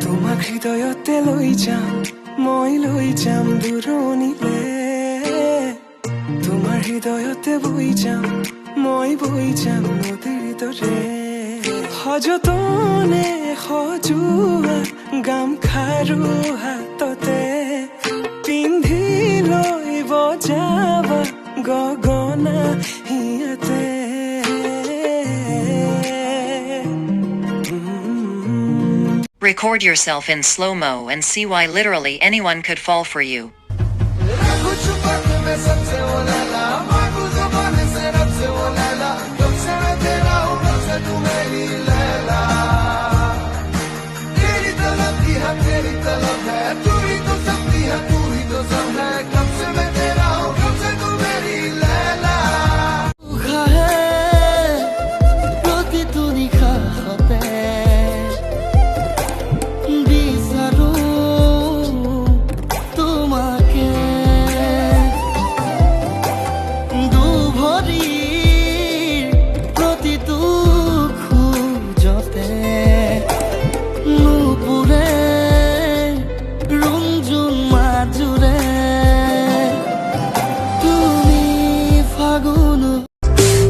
তোমাক হৃদয়তে লৈ যাম, মই লৈ যাম দূৰণিলে। তোমাৰ হৃদয়তে বৈ যাম, মই বৈ যাম নদীৰ দৰে। সযতনে সজোৱা গামখাৰু হাততে পিন্ধি লৈ বজাবা গগনা হিয়াতে। Record yourself in slow-mo and see why literally anyone could fall for you.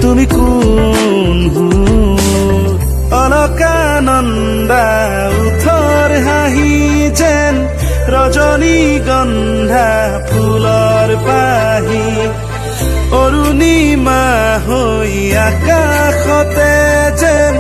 তুমি কোন অলকানন্দা উঠৰ হাঁহি যেন ৰজনীগন্ধা ফুলৰ পাহি অৰুণিমা হৈ আকাশতে যেন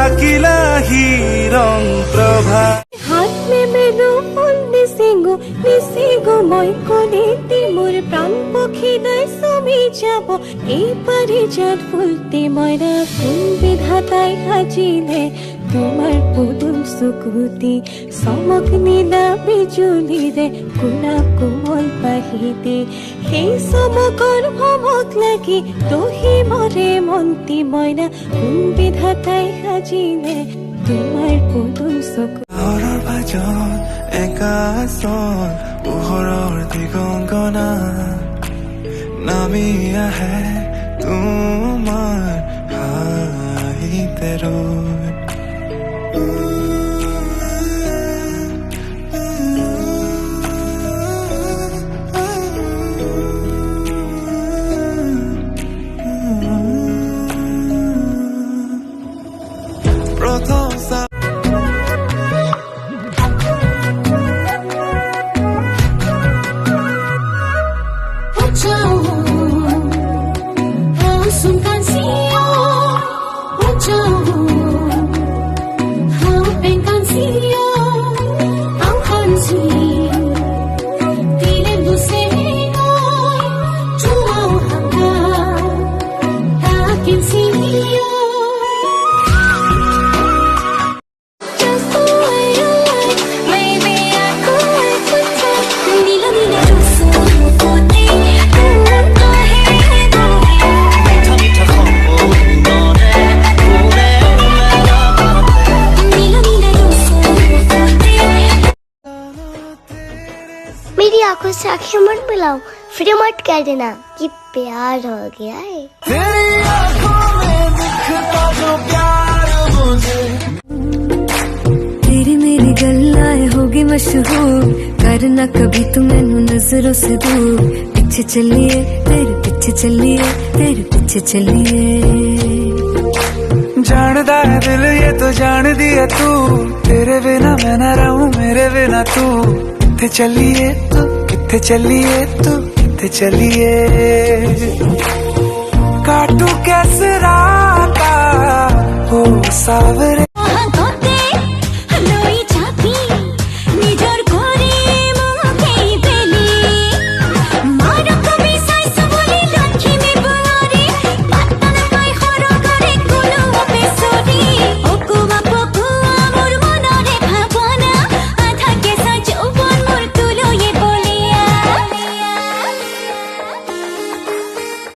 আকিলাহি ৰং প্ৰভা। হাত মে মেলো ফুল নিচিগো মই কলিতে মোৰ প্ৰাণ পক্ষী নাই চমি যাব এই পাৰিজাত ফুলতে মইনা। কোন বিধাতাই সাজিলে তোমাৰ পদুম চকুতি চমক নীলা বিজুলীৰে কোলা কোমল পাহিতে। সেই চমকৰ ভমক লাগি দহি মৰে মন্তি মইনা। কোন বিধাতাই সাজিলে তোমাৰ পদুম চকু। একাচল পোহৰৰ দিগংগনা নামি আহে তোমাৰ হাঁহিতে ৰৈ। প্ৰথম मेरी आंखों से आंखें मत मिलाओ, फिर मत कह देना कि प्यार हो गया है। तेरी आंखों में दिखता जो प्यार मुझे। तेरी मेरी गल्लाएं होगी मशहूर, करना कभी तुम मैनू नजरों से दूर। पीछे चलिए तेरे पीछे चलिए तेरे पीछे चलिए। जानदा है दिल ये तो जान दिया तू, तेरे बिना मैं न रहूं मेरे बिना तू। किथे चलिए तू किथे चलिए तू किथे चलिए। काटू कैसे राता ओ सावरे